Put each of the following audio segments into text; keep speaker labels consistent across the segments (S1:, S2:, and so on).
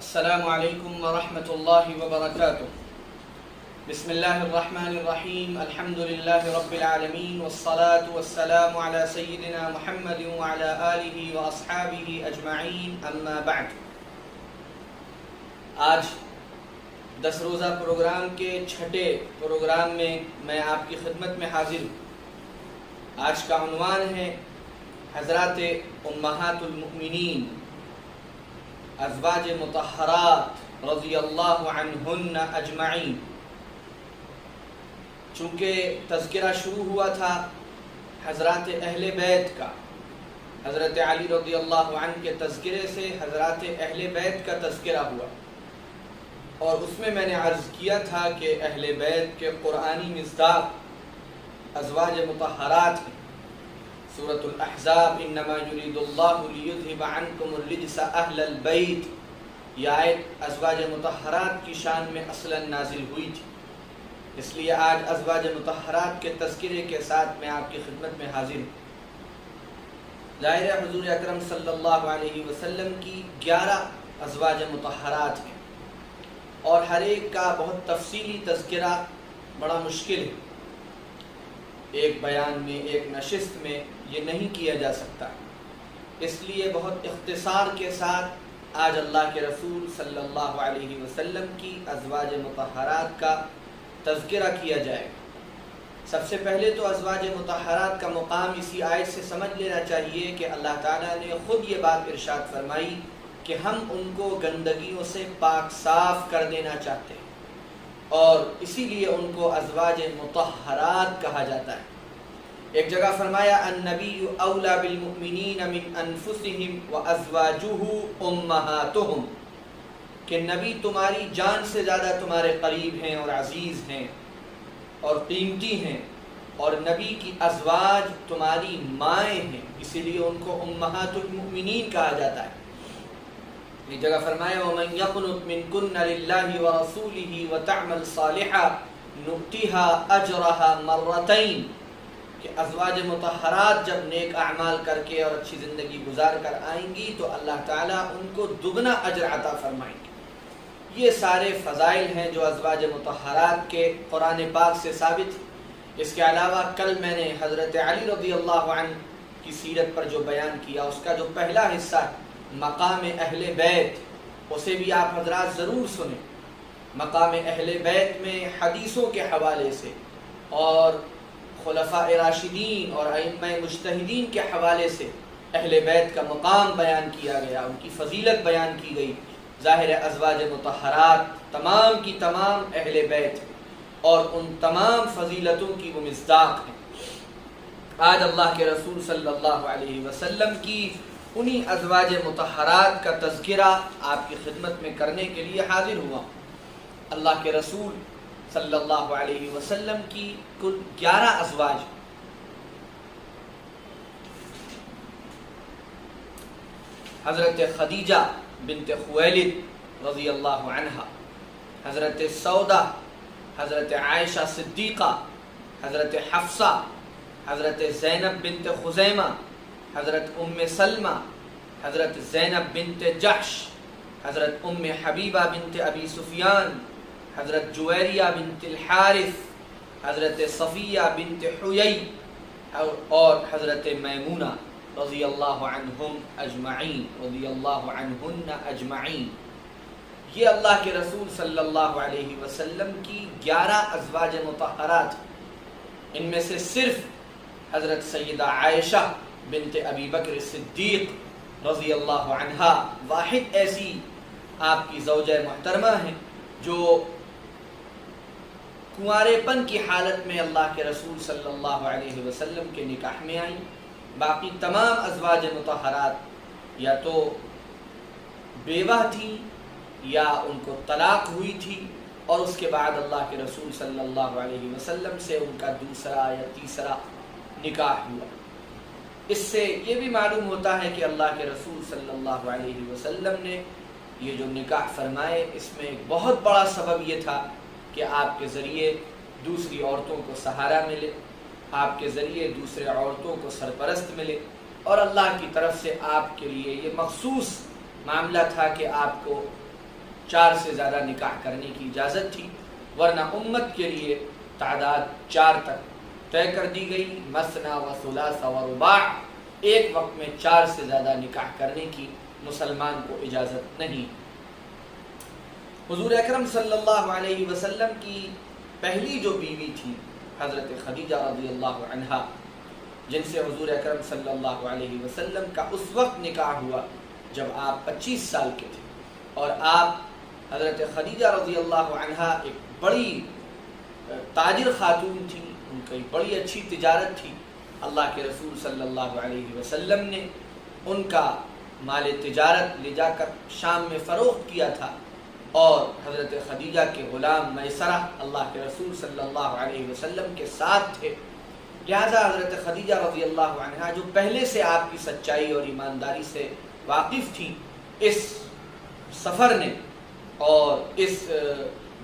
S1: السلام علیکم ورحمۃ اللہ وبرکاتہ۔ بسم اللہ الرحمن الرحیم، الحمد للہ رب العالمین، والصلاة والسلام علی سیدنا محمد وعلی آلہ واصحابہ اجمعین، اما بعد۔ آج 10 روزہ پروگرام کے چھٹے پروگرام میں میں آپ کی خدمت میں حاضر ہوں۔ آج کا عنوان ہے حضرات امہات المؤمنین، ازواج مطہرات رضی اللہ عنہن اجمعین۔ چونکہ تذکرہ شروع ہوا تھا حضرات اہل بیت کا، حضرت علی رضی اللہ عنہ کے تذکرے سے حضرات اہل بیت کا تذکرہ ہوا، اور اس میں نے عرض کیا تھا کہ اہل بیت کے قرآنی مصداق ازواج مطہرات ہیں۔ سورۃ الاحزاب، انما یرید اللہ لیذھب عنکم الرجس اہل البیت، یہ آیت ازواج مطہرات کی شان میں اصلا نازل ہوئی تھی، اس لیے آج ازواج مطہرات کے تذکرے کے ساتھ میں آپ کی خدمت میں حاضر ہوں۔ ظاہر ہے حضور اکرم صلی اللہ علیہ وسلم کی 11 ازواج مطہرات ہیں، اور ہر ایک کا بہت تفصیلی تذکرہ بڑا مشکل ہے، ایک بیان میں ایک نشست میں یہ نہیں کیا جا سکتا، اس لیے بہت اختصار کے ساتھ آج اللہ کے رسول صلی اللہ علیہ وسلم کی ازواج مطہرات کا تذکرہ کیا جائے گا۔ سب سے پہلے تو ازواج مطہرات کا مقام اسی آیت سے سمجھ لینا چاہیے کہ اللہ تعالیٰ نے خود یہ بات ارشاد فرمائی کہ ہم ان کو گندگیوں سے پاک صاف کر دینا چاہتے ہیں، اور اسی لیے ان کو ازواج مطہرات کہا جاتا ہے۔ ایک جگہ فرمایا النبی اولا بالمؤمنین من انفسہم وازواجہ امہاتہم، کہ نبی تمہاری جان سے زیادہ تمہارے قریب ہیں اور عزیز ہیں اور قیمتی ہیں، اور نبی کی ازواج تمہاری مائیں ہیں، اسی لیے ان کو امہات المؤمنین کہا جاتا ہے۔ ایک جگہ فرمایا وَمَن يَقْنُتْ مِنْكُنَّ لِلَّهِ وَرَسُولِهِ وَتَعْمَلْ صَالِحًا نُؤْتِهَا أَجْرَهَا مَرَّتَيْنِ، کہ ازواج مطہرات جب نیک اعمال کر کے اور اچھی زندگی گزار کر آئیں گی تو اللہ تعالیٰ ان کو دگنا اجر عطا فرمائیں گے۔ یہ سارے فضائل ہیں جو ازواج مطہرات کے قرآن پاک سے ثابت ہیں۔ اس کے علاوہ کل میں نے حضرت علی رضی اللہ عنہ کی سیرت پر جو بیان کیا، اس کا جو پہلا حصہ ہے مقام اہل بیت، اسے بھی آپ حضرات ضرور سنیں۔ مقام اہل بیت میں حدیثوں کے حوالے سے اور خلفاء راشدین اور ائمہ مجتہدین کے حوالے سے اہل بیت کا مقام بیان کیا گیا، ان کی فضیلت بیان کی گئی۔ ظاہر ازواج مطہرات تمام کی تمام اہل بیت ہیں، اور ان تمام فضیلتوں کی وہ مصداق ہیں۔ آج اللہ کے رسول صلی اللہ علیہ وسلم کی انہی ازواج مطہرات کا تذکرہ آپ کی خدمت میں کرنے کے لیے حاضر ہوا۔ اللہ کے رسول صلی اللہ علیہ وسلم کی کل 11 ازواج، حضرت خدیجہ بنت خویلد رضی اللہ عنہا، حضرت سودہ، حضرت عائشہ صدیقہ، حضرت حفصہ، حضرت زینب بنت خزیمہ، حضرت ام سلمہ، حضرت زینب بنت جحش، حضرت ام حبیبہ بنت ابی سفیان، حضرت جویریہ بنت الحارث، حضرت صفیہ بنت حیی، اور حضرت میمونہ رضی اللہ عنہم اجمعین، رضی اللہ عنہن اجمعین۔ یہ اللہ کے رسول صلی اللہ علیہ وسلم کی 11 ازواج مطہرات، ان میں سے صرف حضرت سیدہ عائشہ بنت ابی بکر صدیق رضی اللہ عنہا واحد ایسی آپ کی زوجہ محترمہ ہیں جو کنوارے پن کی حالت میں اللہ کے رسول صلی اللہ علیہ وسلم کے نکاح میں آئیں۔ باقی تمام ازواج مطہرات یا تو بیوہ تھیں یا ان کو طلاق ہوئی تھی، اور اس کے بعد اللہ کے رسول صلی اللہ علیہ وسلم سے ان کا دوسرا یا تیسرا نکاح ہوا۔ اس سے یہ بھی معلوم ہوتا ہے کہ اللہ کے رسول صلی اللہ علیہ وسلم نے یہ جو نکاح فرمائے، اس میں ایک بہت بڑا سبب یہ تھا کہ آپ کے ذریعے دوسری عورتوں کو سہارا ملے، آپ کے ذریعے دوسرے عورتوں کو سرپرست ملے، اور اللہ کی طرف سے آپ کے لیے یہ مخصوص معاملہ تھا کہ آپ کو 4 سے زیادہ نکاح کرنے کی اجازت تھی، ورنہ امت کے لیے تعداد 4 تک طے کر دی گئی، مثنا و ثلاث و رباع، ایک وقت میں 4 سے زیادہ نکاح کرنے کی مسلمان کو اجازت نہیں۔ حضور اکرم صلی اللہ علیہ وسلم کی پہلی جو بیوی تھی حضرت خدیجہ رضی اللہ عنہا، جن سے حضور اکرم صلی اللہ علیہ وسلم کا اس وقت نکاح ہوا جب آپ 25 سال کے تھے، اور آپ حضرت خدیجہ رضی اللہ عنہا ایک بڑی تاجر خاتون تھی، ان کی بڑی اچھی تجارت تھی۔ اللہ کے رسول صلی اللہ علیہ وسلم نے ان کا مال تجارت لے جا کر شام میں فروخت کیا تھا، اور حضرت خدیجہ کے غلام میسرہ اللہ کے رسول صلی اللہ علیہ وسلم کے ساتھ تھے، لہذا حضرت خدیجہ رضی اللہ عنہا جو پہلے سے آپ کی سچائی اور ایمانداری سے واقف تھی، اس سفر نے اور اس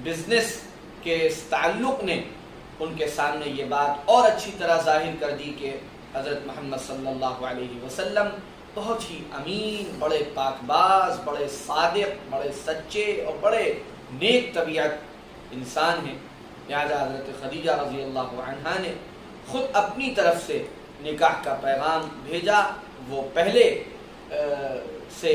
S1: بزنس کے اس تعلق نے ان کے سامنے یہ بات اور اچھی طرح ظاہر کر دی کہ حضرت محمد صلی اللہ علیہ وسلم بہت ہی امین، بڑے پاک باز، بڑے صادق، بڑے سچے اور بڑے نیک طبیعت انسان ہیں۔ لہذا حضرت خدیجہ رضی اللہ عنہا نے خود اپنی طرف سے نکاح کا پیغام بھیجا۔ وہ پہلے سے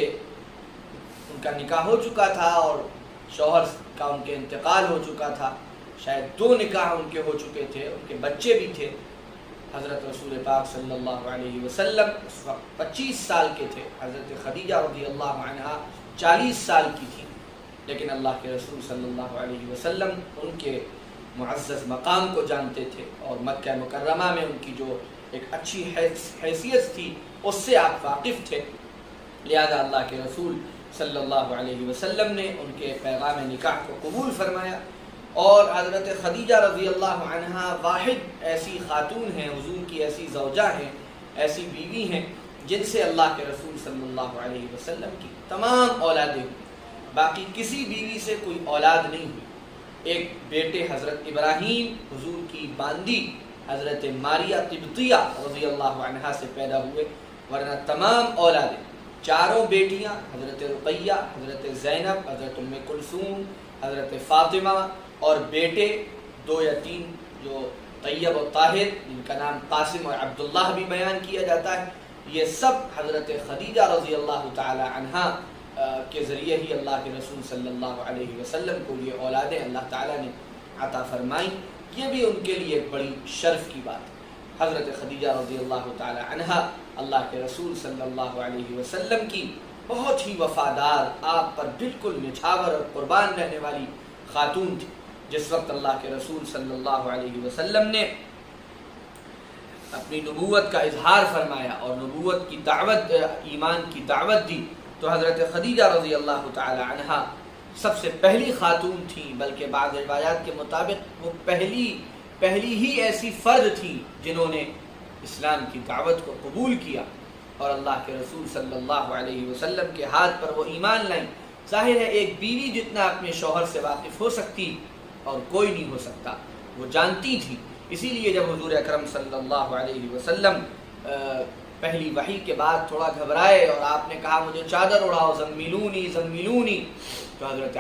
S1: ان کا نکاح ہو چکا تھا اور شوہر کا ان کے انتقال ہو چکا تھا، شاید 2 نکاح ان کے ہو چکے تھے، ان کے بچے بھی تھے۔ حضرت رسول پاک صلی اللہ علیہ وسلم اس وقت 25 سال کے تھے، حضرت خدیجہ رضی اللہ عنہا 40 سال کی تھی، لیکن اللہ کے رسول صلی اللہ علیہ وسلم ان کے معزز مقام کو جانتے تھے، اور مکہ مکرمہ میں ان کی جو ایک اچھی حیثیت تھی اس سے آپ واقف تھے، لہذا اللہ کے رسول صلی اللہ علیہ وسلم نے ان کے پیغام نکاح کو قبول فرمایا۔ اور حضرت خدیجہ رضی اللہ عنہا واحد ایسی خاتون ہیں، حضور کی ایسی زوجہ ہیں، ایسی بیوی ہیں جن سے اللہ کے رسول صلی اللہ علیہ وسلم کی تمام اولادیں ہوئی، باقی کسی بیوی سے کوئی اولاد نہیں ہوئی۔ ایک بیٹے حضرت ابراہیم حضور کی باندی حضرت ماریہ قبطیہ رضی اللہ عنہا سے پیدا ہوئے، ورنہ تمام اولادیں 4 بیٹیاں حضرت رقیہ، حضرت زینب، حضرت ام کلثوم، حضرت فاطمہ، اور بیٹے 2 یا 3 جو طیب و طاہر، جن کا نام قاسم اور عبداللہ بھی بیان کیا جاتا ہے، یہ سب حضرت خدیجہ رضی اللہ تعالی عنہا کے ذریعے ہی اللہ کے رسول صلی اللہ علیہ وسلم کو یہ اولادیں اللہ تعالیٰ نے عطا فرمائیں۔ یہ بھی ان کے لیے ایک بڑی شرف کی بات ہے۔ حضرت خدیجہ رضی اللہ تعالی عنہا اللہ کے رسول صلی اللہ علیہ وسلم کی بہت ہی وفادار، آپ پر بالکل نچھاور اور قربان رہنے والی خاتون تھی۔ جس وقت اللہ کے رسول صلی اللہ علیہ وسلم نے اپنی نبوت کا اظہار فرمایا اور نبوت کی دعوت، ایمان کی دعوت دی، تو حضرت خدیجہ رضی اللہ تعالی عنہا سب سے پہلی خاتون تھی، بلکہ بعض روایات کے مطابق وہ پہلی ہی ایسی فرد تھی جنہوں نے اسلام کی دعوت کو قبول کیا اور اللہ کے رسول صلی اللہ علیہ وسلم کے ہاتھ پر وہ ایمان لائیں۔ ظاہر ہے ایک بیوی جتنا اپنے شوہر سے واقف ہو سکتی اور کوئی نہیں ہو سکتا، وہ جانتی تھی۔ اسی لیے جب حضور اکرم صلی اللہ علیہ وسلم پہلی وحی کے بعد تھوڑا گھبرائے اور آپ نے کہا مجھے چادر اڑاؤ، زمیلونی زمیلونی، تو حضرت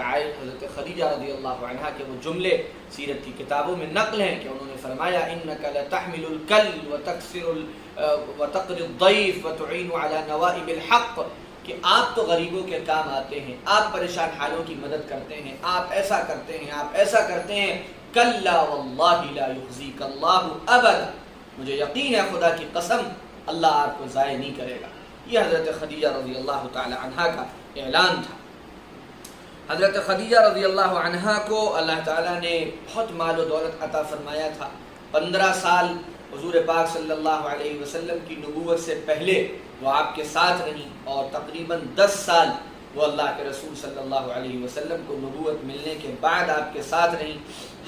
S1: خدیجہ رضی اللہ عنہا کے وہ جملے سیرت کی کتابوں میں نقل ہیں کہ انہوں نے فرمایا انک لتحمل الکل وتقری الضیف وتعین علی نوائب الحق، کہ آپ تو غریبوں کے کام آتے ہیں، آپ پریشان حالوں کی مدد کرتے ہیں، آپ ایسا کرتے ہیں، آپ ایسا کرتے ہیں، کلا واللہ لا یخزیک اللہ ابدا، مجھے یقین ہے خدا کی قسم اللہ آپ کو ضائع نہیں کرے گا۔ یہ حضرت خدیجہ رضی اللہ تعالی عنہا کا اعلان تھا۔ حضرت خدیجہ رضی اللہ عنہا کو اللہ تعالیٰ نے بہت مال و دولت عطا فرمایا تھا۔ 15 سال حضور پاک صلی اللہ علیہ وسلم کی نبوت سے پہلے وہ آپ کے ساتھ رہیں، اور تقریباً 10 سال وہ اللہ کے رسول صلی اللہ علیہ وسلم کو نبوت ملنے کے بعد آپ کے ساتھ رہیں۔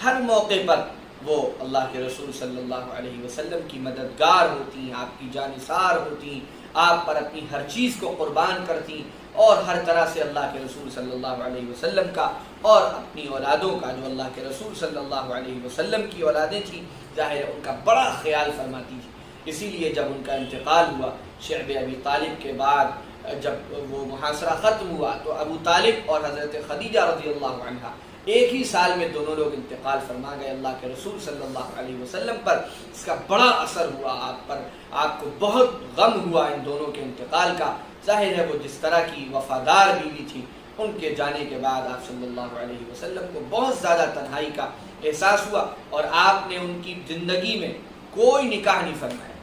S1: ہر موقع پر وہ اللہ کے رسول صلی اللہ علیہ وسلم کی مددگار ہوتی، آپ کی جانثار ہوتی، آپ پر اپنی ہر چیز کو قربان کرتی، اور ہر طرح سے اللہ کے رسول صلی اللہ علیہ وسلم کا اور اپنی اولادوں کا، جو اللہ کے رسول صلی اللہ علیہ وسلم کی اولادیں تھیں، ظاہر ہے ان کا بڑا خیال فرماتی تھی۔ اسی لیے جب ان کا انتقال ہوا، شعب ابی طالب کے بعد جب وہ محاصرہ ختم ہوا تو ابو طالب اور حضرت خدیجہ رضی اللہ عنہا ایک ہی سال میں دونوں لوگ انتقال فرما گئے اللہ کے رسول صلی اللہ علیہ وسلم پر. اس کا بڑا اثر ہوا آپ پر, آپ کو بہت غم ہوا ان دونوں کے انتقال کا. ظاہر ہے وہ جس طرح کی وفادار بیوی تھی, ان کے جانے کے بعد آپ صلی اللہ علیہ وسلم کو بہت زیادہ تنہائی کا احساس ہوا, اور آپ نے ان کی زندگی میں کوئی نکاح نہیں فرمایا.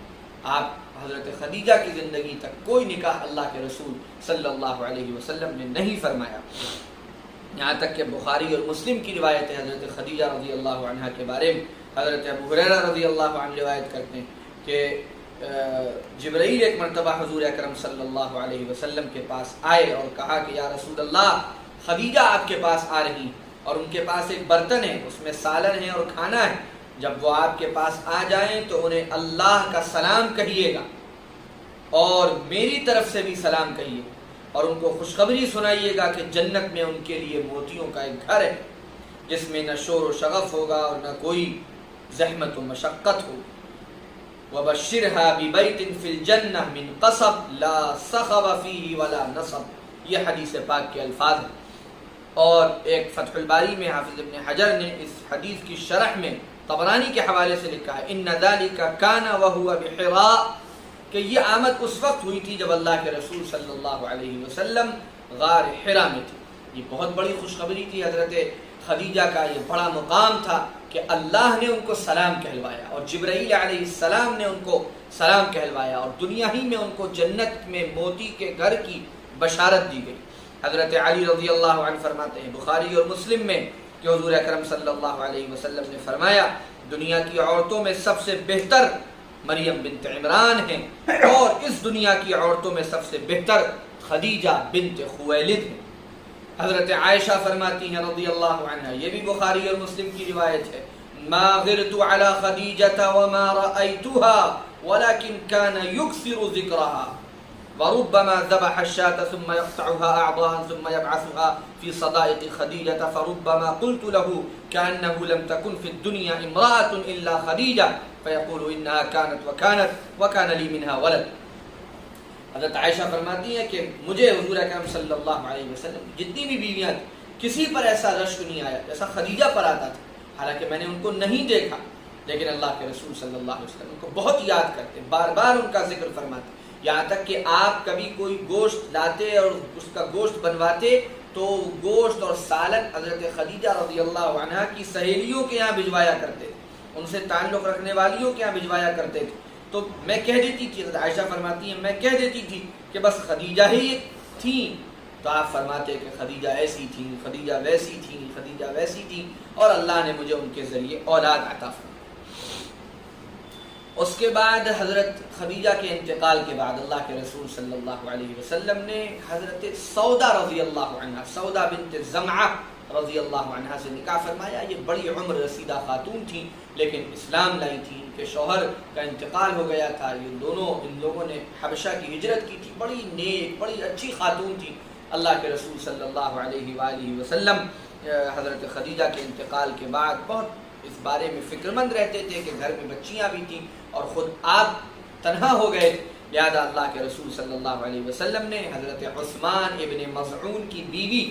S1: آپ حضرت خدیجہ کی زندگی تک کوئی نکاح اللہ کے رسول صلی اللہ علیہ وسلم نے نہیں فرمایا. یہاں تک کہ بخاری اور مسلم کی روایت ہے حضرت خدیجہ رضی اللہ عنہ کے بارے میں. حضرت ابو ہریرہ رضی اللہ عنہ روایت کرتے ہیں کہ جبرائیل ایک مرتبہ حضور اکرم صلی اللہ علیہ وسلم کے پاس آئے اور کہا کہ یا رسول اللہ, خدیجہ آپ کے پاس آ رہی اور ان کے پاس ایک برتن ہے, اس میں سالن ہے اور کھانا ہے. جب وہ آپ کے پاس آ جائیں تو انہیں اللہ کا سلام کہیے گا اور میری طرف سے بھی سلام کہیے, اور ان کو خوشخبری سنائیے گا کہ جنت میں ان کے لیے موتیوں کا ایک گھر ہے جس میں نہ شور و شغف ہوگا اور نہ کوئی زحمت و مشقت ہو. وَبَشِّرْهَا بِبَيْتٍ فِي الْجَنَّةِ مِنْ قَصَبٍ لَا صَخَبَ فِيهِ وَلَا نَصَبٍ. یہ حدیث پاک کے الفاظ ہیں. اور ایک فتح الباری میں حافظ ابن حجر نے اس حدیث کی شرح میں طبرانی کے حوالے سے لکھا ہے ان ذلك كان وهو بحراء, کہ یہ آمد اس وقت ہوئی تھی جب اللہ کے رسول صلی اللہ علیہ وسلم غار حرا میں تھے. یہ بہت بڑی خوشخبری تھی. حضرت خدیجہ کا یہ بڑا مقام تھا کہ اللہ نے ان کو سلام کہلوایا اور جبرائیل علیہ السلام نے ان کو سلام کہلوایا, اور دنیا ہی میں ان کو جنت میں موتی کے گھر کی بشارت دی گئی. حضرت علی رضی اللہ عنہ فرماتے ہیں بخاری اور مسلم میں کہ حضور اکرم صلی اللہ علیہ وسلم نے فرمایا دنیا کی عورتوں میں سب سے بہتر مریم بنت عمران ہیں, اور اس دنیا کی عورتوں میں سب سے بہتر خدیجہ بنت خویلد ہیں. حضرت عائشہ فرماتی ہیں رضی اللہ عنہ, یہ بھی بخاری اور مسلم کی روایت ہے, ما غرت على خدیجة وما رأيتها ولكن كان يكثر ذكرها وربما ذبح الشاة ثم يقطعها أعضاء ثم يبعثها في صدائق خديجة فربما قلت له كأنه لم تكن في الدنيا امرأة إلا خديجة فيقول إنها كانت وكان لي منها ولد. حضرت عائشہ فرماتی ہیں کہ مجھے حضور اکرم صلی اللہ علیہ وسلم جتنی بھی بیویاں تھیں کسی پر ایسا رشک نہیں آیا جیسا خدیجہ پر آتا تھا. حالانکہ میں نے ان کو نہیں دیکھا, لیکن اللہ کے رسول صلی اللہ علیہ وسلم کو بہت یاد کرتے, بار بار ان کا ذکر فرماتے. یہاں تک کہ آپ کبھی کوئی گوشت لاتے اور اس کا گوشت بنواتے تو گوشت اور سالن حضرت خدیجہ رضی اللہ عنہ کی سہیلیوں کے یہاں بھجوایا کرتے تھے, ان سے تعلق رکھنے والیوں کے یہاں بھجوایا کرتے تھے. تو میں کہہ دیتی تھی, عائشہ فرماتی ہیں میں کہہ دیتی تھی کہ بس خدیجہ ہی تھیں, تو آپ فرماتے کہ خدیجہ ایسی تھیں, خدیجہ ویسی تھیں, خدیجہ ویسی تھیں, اور اللہ نے مجھے ان کے ذریعے اولاد عطا فرمائی. اس کے بعد حضرت خدیجہ کے انتقال کے بعد اللہ کے رسول صلی اللہ علیہ وسلم نے حضرت سودا رضی اللہ عنہ, سودا بنت زمعہ رضی اللہ عنہ سے نکاح فرمایا. یہ بڑی عمر رسیدہ خاتون تھیں لیکن اسلام لائی تھیں. ان کے شوہر کا انتقال ہو گیا تھا. ان لوگوں نے حبشہ کی ہجرت کی تھی. بڑی نیک, بڑی اچھی خاتون تھی. اللہ کے رسول صلی اللہ علیہ وآلہ وسلم حضرت خدیجہ کے انتقال کے بعد بہت اس بارے میں فکر مند رہتے تھے کہ گھر میں بچیاں بھی تھیں اور خود آپ تنہا ہو گئے. لہذا اللہ کے رسول صلی اللہ علیہ وسلم نے حضرت عثمان ابن مظعون کی بیوی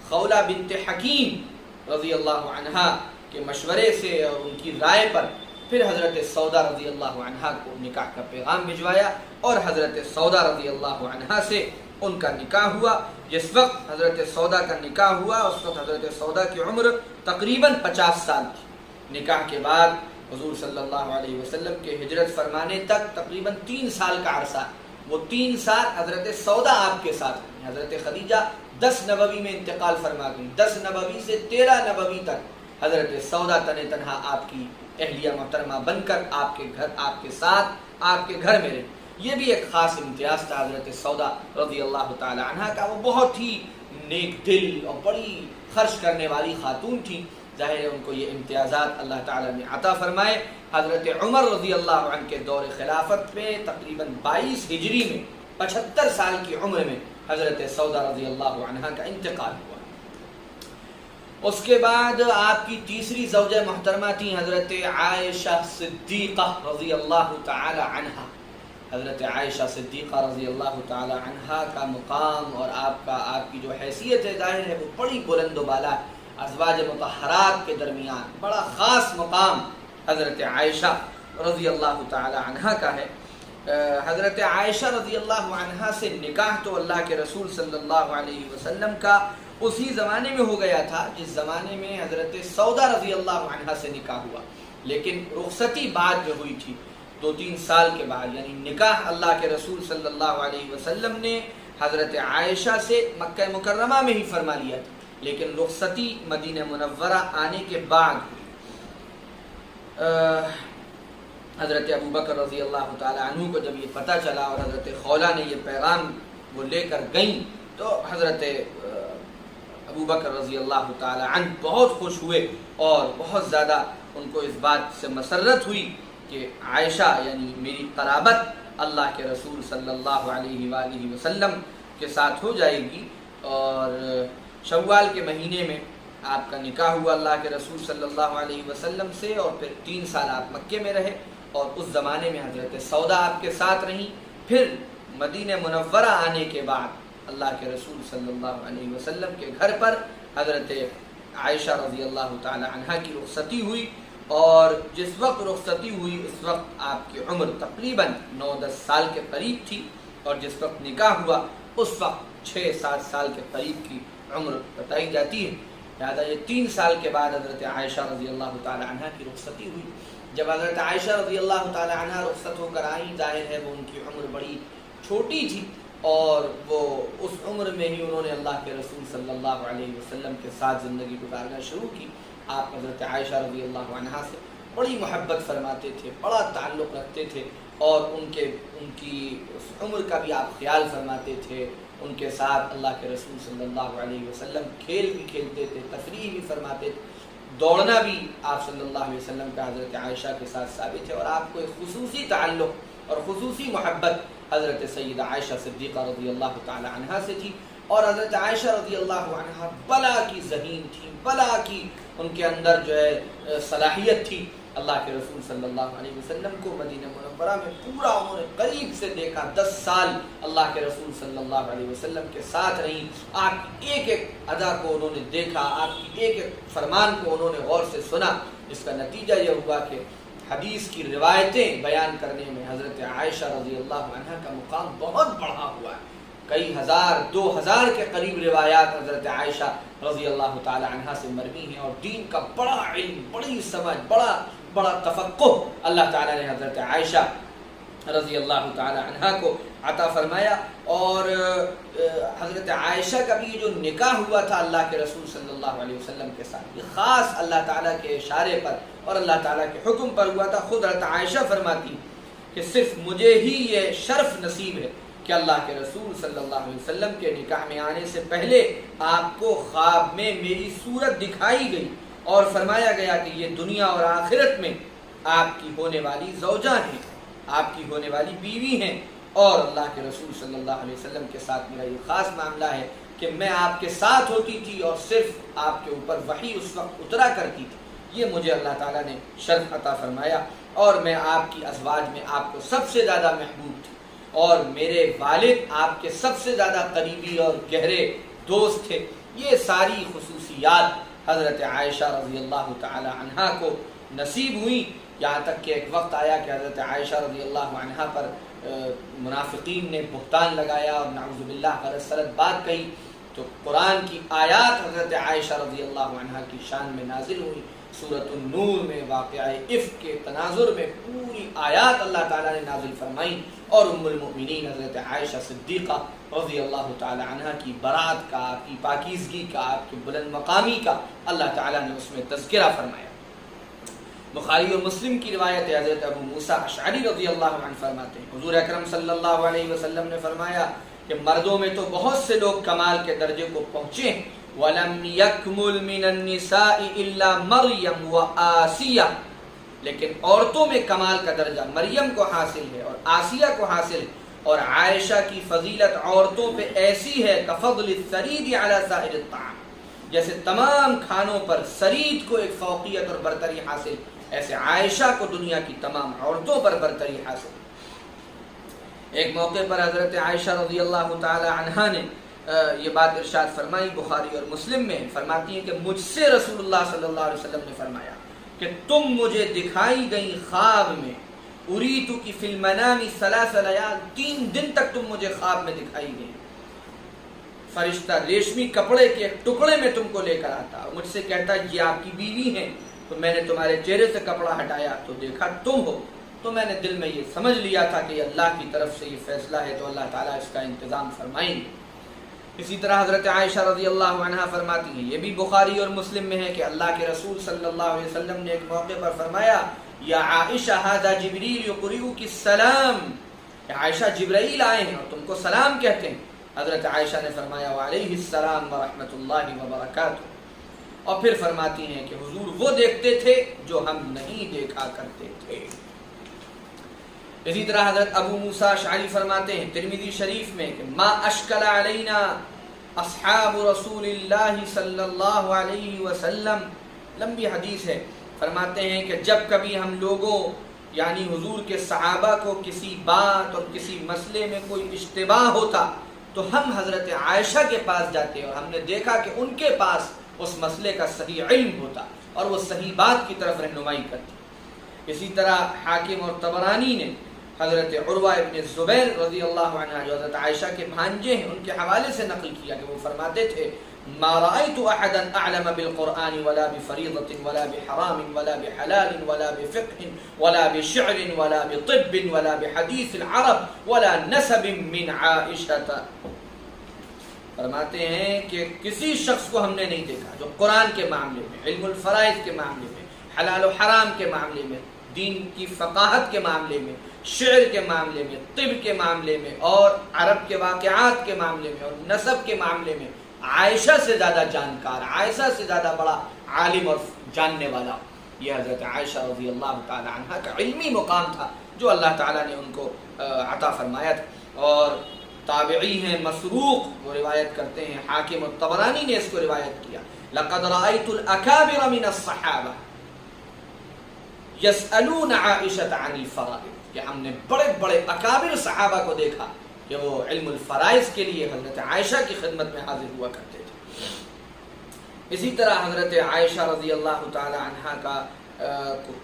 S1: خولہ بنت حکیم رضی اللہ عنہا کے مشورے سے اور ان کی رائے پر پھر حضرت سودا رضی اللہ عنہا کو نکاح کا پیغام بھجوایا, اور حضرت سودا رضی اللہ عنہا سے ان کا نکاح ہوا. جس وقت حضرت سودا کا نکاح ہوا اس وقت حضرت سودا کی عمر تقریباً 50 سال تھی. نکاح کے بعد حضور صلی اللہ علیہ وسلم کے ہجرت فرمانے تک تقریباً 3 سال کا عرصہ, وہ 3 سال حضرت سودا آپ کے ساتھ رہی. حضرت خدیجہ 10 نبوی میں انتقال فرما گئی. 10 نبوی سے 13 نبوی تک حضرت سودا تنہا آپ کی اہلیہ محترمہ بن کر آپ کے گھر, آپ کے ساتھ, آپ کے گھر میں رہی. یہ بھی ایک خاص امتیاز تھا حضرت سودا رضی اللہ تعالی عنہ کا. وہ بہت ہی نیک دل اور بڑی خرچ کرنے والی خاتون تھی. ظاہر ہے ان کو یہ امتیازات اللہ تعالیٰ نے عطا فرمائے. حضرت عمر رضی اللہ عنہ کے دور خلافت میں تقریباً 22 ہجری میں 75 سال کی عمر میں حضرت سودا رضی اللہ عنہ کا انتقال ہوا. اس کے بعد آپ کی تیسری زوجہ محترمہ تھیں حضرت عائشہ صدیقہ رضی اللہ تعالی عنہ. حضرت عائشہ صدیقہ رضی اللہ تعالی عنہا کا مقام اور آپ کی جو حیثیت ہے ظاہر ہے وہ بڑی بلند و بالا ہے. ازواج مطہرات کے درمیان بڑا خاص مقام حضرت عائشہ رضی اللہ تعالی عنہا کا ہے. حضرت عائشہ رضی اللہ عنہا سے نکاح تو اللہ کے رسول صلی اللہ علیہ وسلم کا اسی زمانے میں ہو گیا تھا جس زمانے میں حضرت سودا رضی اللہ عنہا سے نکاح ہوا، لیکن رخصتی بعد میں ہوئی تھی 2-3 سال کے بعد. یعنی نکاح اللہ کے رسول صلی اللہ علیہ وسلم نے حضرت عائشہ سے مکہ مکرمہ میں ہی فرما لیا تھا، لیکن رخصتی مدینہ منورہ آنے کے بعد حضرت ابوبکر رضی اللہ تعالی عنہ کو جب یہ پتہ چلا اور حضرت خولہ نے یہ پیغام وہ لے کر گئیں تو حضرت ابوبکر رضی اللہ تعالی عنہ بہت خوش ہوئے اور بہت زیادہ ان کو اس بات سے مسرت ہوئی کہ عائشہ یعنی میری قرابت اللہ کے رسول صلی اللہ علیہ وآلہ وسلم کے ساتھ ہو جائے گی. اور شوال کے مہینے میں آپ کا نکاح ہوا اللہ کے رسول صلی اللہ علیہ وسلم سے، اور پھر 3 سال آپ مکے میں رہے اور اس زمانے میں حضرت سودا آپ کے ساتھ رہیں. پھر مدینہ منورہ آنے کے بعد اللہ کے رسول صلی اللہ علیہ وسلم کے گھر پر حضرت عائشہ رضی اللہ تعالی عنہا کی رخصتی ہوئی، اور جس وقت رخصتی ہوئی اس وقت آپ کی عمر تقریباً 9-10 سال کے قریب تھی، اور جس وقت نکاح ہوا اس وقت 6-7 سال کے قریب کی عمر بتائی جاتی ہے. لہٰذا یہ 3 سال کے بعد حضرت عائشہ رضی اللہ تعالی عنہا کی رخصتی ہوئی. جب حضرت عائشہ رضی اللہ تعالی عنہا رخصت ہو کر آئیں، ظاہر ہے وہ ان کی عمر بڑی چھوٹی تھی، اور وہ اس عمر میں ہی انہوں نے اللہ کے رسول صلی اللہ علیہ وسلم کے ساتھ زندگی گزارنا شروع کی. آپ حضرت عائشہ رضی اللہ عنہا سے بڑی محبت فرماتے تھے، بڑا تعلق رکھتے تھے، اور ان کی اس عمر کا بھی آپ خیال فرماتے تھے. ان کے ساتھ اللہ کے رسول صلی اللہ علیہ وسلم کھیل بھی کھیلتے تھے، تفریح بھی فرماتے تھے، دوڑنا بھی آپ صلی اللہ علیہ وسلم کا حضرت عائشہ کے ساتھ ثابت ہے. اور آپ کو ایک خصوصی تعلق اور خصوصی محبت حضرت سیدہ عائشہ صدیقہ رضی اللہ تعالی عنہا سے تھی. اور حضرت عائشہ رضی اللہ عنہا بلا کی ذہین تھی، بلا کی ان کے اندر جو ہے صلاحیت تھی. اللہ کے رسول صلی اللہ علیہ وسلم کو مدینہ منورہ میں پورا انہوں نے قریب سے دیکھا. 10 سال اللہ کے رسول صلی اللہ علیہ وسلم کے ساتھ رہیں. آپ کی ایک ایک ادا کو انہوں نے دیکھا، آپ کی ایک ایک فرمان کو انہوں نے غور سے سنا. اس کا نتیجہ یہ ہوا کہ حدیث کی روایتیں بیان کرنے میں حضرت عائشہ رضی اللہ عنہا کا مقام بہت بڑھا ہوا ہے. کئی ہزار 2000 کے قریب روایات حضرت عائشہ رضی اللہ تعالی عنہا سے مروی ہیں، اور دین کا بڑا علم، بڑی سمجھ، بڑا تفقہ اللہ تعالیٰ نے حضرت عائشہ رضی اللہ تعالی عنہا کو عطا فرمایا. اور حضرت عائشہ کا بھی جو نکاح ہوا تھا اللہ کے رسول صلی اللہ علیہ وسلم کے ساتھ، یہ خاص اللہ تعالیٰ کے اشارے پر اور اللہ تعالیٰ کے حکم پر ہوا تھا. خود حضرت عائشہ فرماتی کہ صرف مجھے ہی یہ شرف نصیب ہے کہ اللہ کے رسول صلی اللہ علیہ وسلم کے نکاح میں آنے سے پہلے آپ کو خواب میں میری صورت دکھائی گئی اور فرمایا گیا کہ یہ دنیا اور آخرت میں آپ کی ہونے والی زوجہ ہیں، آپ کی ہونے والی بیوی ہیں. اور اللہ کے رسول صلی اللہ علیہ وسلم کے ساتھ میرا یہ خاص معاملہ ہے کہ میں آپ کے ساتھ ہوتی تھی اور صرف آپ کے اوپر وحی اس وقت اترا کرتی تھی. یہ مجھے اللہ تعالیٰ نے شرف عطا فرمایا، اور میں آپ کی ازواج میں آپ کو سب سے زیادہ محبوب تھی، اور میرے والد آپ کے سب سے زیادہ قریبی اور گہرے دوست تھے. یہ ساری خصوصیات حضرت عائشہ رضی اللہ تعالی عنہا کو نصیب ہوئی. یہاں تک کہ ایک وقت آیا کہ حضرت عائشہ رضی اللہ عنہا پر منافقین نے بہتان لگایا اور نعوذ باللہ غلط سلط بات کہی، تو قرآن کی آیات حضرت عائشہ رضی اللہ عنہا کی شان میں نازل ہوئی. سورۃ النور میں واقعہ افک کے تناظر میں پوری آیات اللہ تعالیٰ نے نازل فرمائیں، اور ام المؤمنین حضرت عائشہ صدیقہ رضی اللہ تعالی عنہا کی برات کا، آپ کی پاکیزگی کا، آپ کی بلند مقامی کا اللہ تعالیٰ نے اس میں تذکرہ فرمایا. بخاری اور مسلم کی روایت ہے، حضرت ابو موسیٰ اشعری رضی اللہ عنہ فرماتے ہیں حضور اکرم صلی اللہ علیہ وسلم نے فرمایا کہ مردوں میں تو بہت سے لوگ کمال کے درجے کو پہنچے ہیں، وَلَمْ يَكْمُلْ مِنَ النِّسَاءِ إِلَّا مَرْيَمْ وَآسِيَةٌ، لیکن عورتوں میں کمال کا درجہ مریم کو حاصل ہے اور آسیہ کو حاصل ہے. اور عائشہ کی فضیلت عورتوں پہ ایسی ہے کفضل الثرید علی سائر الطعام، جیسے تمام کھانوں پر سرید کو ایک فوقیت اور برتری حاصل، ایسے عائشہ کو دنیا کی تمام عورتوں پر برتری حاصل. ایک موقع پر حضرت عائشہ رضی اللہ تعالی عنہا نے یہ بات ارشاد فرمائی، بخاری اور مسلم میں فرماتی ہیں کہ مجھ سے رسول اللہ صلی اللہ علیہ وسلم نے فرمایا کہ تم مجھے دکھائی گئی خواب میں، اریتو کی فی المنام ثلاث لیال، 3 دن تک تم مجھے خواب میں دکھائی گئی، فرشتہ ریشمی کپڑے کے ایک ٹکڑے میں تم کو لے کر آتا، مجھ سے کہتا یہ آپ کی بیوی ہیں، تو میں نے تمہارے چہرے سے کپڑا ہٹایا تو دیکھا تم ہو، تو میں نے دل میں یہ سمجھ لیا تھا کہ یہ اللہ کی طرف سے یہ فیصلہ ہے، تو اللہ تعالیٰ اس کا انتظام فرمائیں گے۔ اسی طرح حضرت عائشہ رضی اللہ عنہا فرماتی ہیں، یہ بھی بخاری اور مسلم میں ہے کہ اللہ کے رسول صلی اللہ علیہ وسلم نے ایک موقع پر فرمایا، یا عائشہ ھذا جبریل یقرئک السلام، کہ عائشہ جبرائیل آئے ہیں اور تم کو سلام کہتے ہیں۔ حضرت عائشہ نے فرمایا وعلیہ السلام ورحمۃ اللہ وبرکاتہ، اور پھر فرماتی ہیں کہ حضور وہ دیکھتے تھے جو ہم نہیں دیکھا کرتے تھے۔ اسی طرح حضرت ابو موسیٰ اشعری فرماتے ہیں ترمذی شریف میں کہ ما اشکل علینا اصحاب رسول اللہ صلی اللہ علیہ وسلم، لمبی حدیث ہے، فرماتے ہیں کہ جب کبھی ہم لوگوں یعنی حضور کے صحابہ کو کسی بات اور کسی مسئلے میں کوئی اشتباہ ہوتا تو ہم حضرت عائشہ کے پاس جاتے اور ہم نے دیکھا کہ ان کے پاس اس مسئلے کا صحیح علم ہوتا اور وہ صحیح بات کی طرف رہنمائی کرتی۔ اسی طرح حاکم اور طبرانی نے حضرت عروہ ابن زبیر رضی اللہ عنہ جو حضرت عائشہ کے بھانجے ہیں ان کے حوالے سے نقل کیا کہ وہ فرماتے تھے ما رأيت احدا اعلم بالقرآن ولا بفریضة ولا بحرام ولا بحلال ولا بفقه ولا بشعر ولا بطب ولا بحدیث العرب ولا نسب من عائشة، فرماتے ہیں کہ کسی شخص کو ہم نے نہیں دیکھا جو قرآن کے معاملے میں، علم الفرائض کے معاملے میں، حلال و حرام کے معاملے میں، دین کی فقاہت کے معاملے میں، شعر کے معاملے میں، طب کے معاملے میں اور عرب کے واقعات کے معاملے میں اور نسب کے معاملے میں عائشہ سے زیادہ جانکار، عائشہ سے زیادہ بڑا عالم اور جاننے والا یہ حضرت عائشہ رضی اللہ تعالی عنہ کا علمی مقام تھا جو اللہ تعالیٰ نے ان کو عطا فرمایا تھا۔ اور تابعی ہیں مسروق، وہ روایت کرتے ہیں، حاکم الطبرانی نے اس کو روایت کیا، لقد رأيت الأكابر من الصحابہ يسألون عائشة عن الفرائض، کہ ہم نے بڑے بڑے اکابر صحابہ کو دیکھا کہ وہ علم الفرائض کے لیے حضرت عائشہ کی خدمت میں حاضر ہوا کرتے تھے۔ اسی طرح حضرت عائشہ رضی اللہ تعالی عنہا کا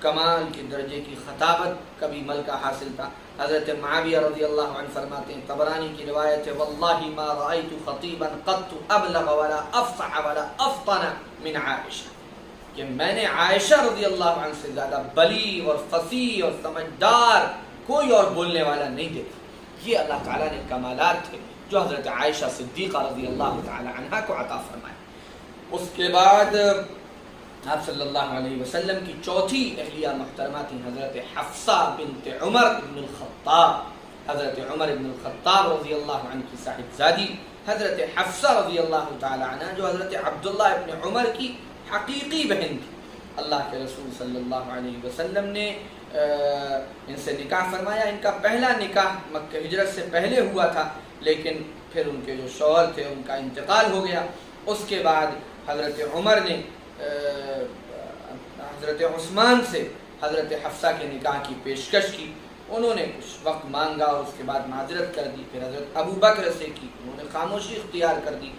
S1: کمال کے درجے کی خطابت کا بھی ملکہ حاصل تھا۔ حضرت معاویہ رضی اللہ عنہ فرماتے ہیں، طبرانی کی روایت ہے، واللہ ما رأیت خطیبا قط ابلغ ولا افصح ولا افطن من عائشہ، کہ میں نے عائشہ رضی اللہ عنہ سے زیادہ بلیغ اور فصیح اور سمجھدار کوئی اور بولنے والا نہیں دیکھا۔ یہ اللہ تعالیٰ نے کمالات تھے جو حضرت عائشہ صدیقہ رضی اللہ تعالی عنہ کو عطا فرمائے۔ اس کے بعد آپ صلی اللہ علیہ وسلم کی چوتھی اہلیہ محترمہ تھیں حضرت حفصہ بنت عمر بن الخطاب، حضرت عمر بن الخطاب رضی اللہ عنہ کی صاحبزادی حضرت حفصہ رضی اللہ تعالی عنہ جو حضرت عبداللہ ابن عمر کی حقیقی بہن تھی۔ اللہ کے رسول صلی اللہ علیہ وسلم نے ان سے نکاح فرمایا۔ ان کا پہلا نکاح مکہ ہجرت سے پہلے ہوا تھا، لیکن پھر ان کے جو شوہر تھے ان کا انتقال ہو گیا۔ اس کے بعد حضرت عمر نے حضرت عثمان سے حضرت حفصہ کے نکاح کی پیشکش کی، انہوں نے کچھ وقت مانگا اور اس کے بعد معذرت کر دی، پھر حضرت ابو بکر سے کی، انہوں نے خاموشی اختیار کر دی۔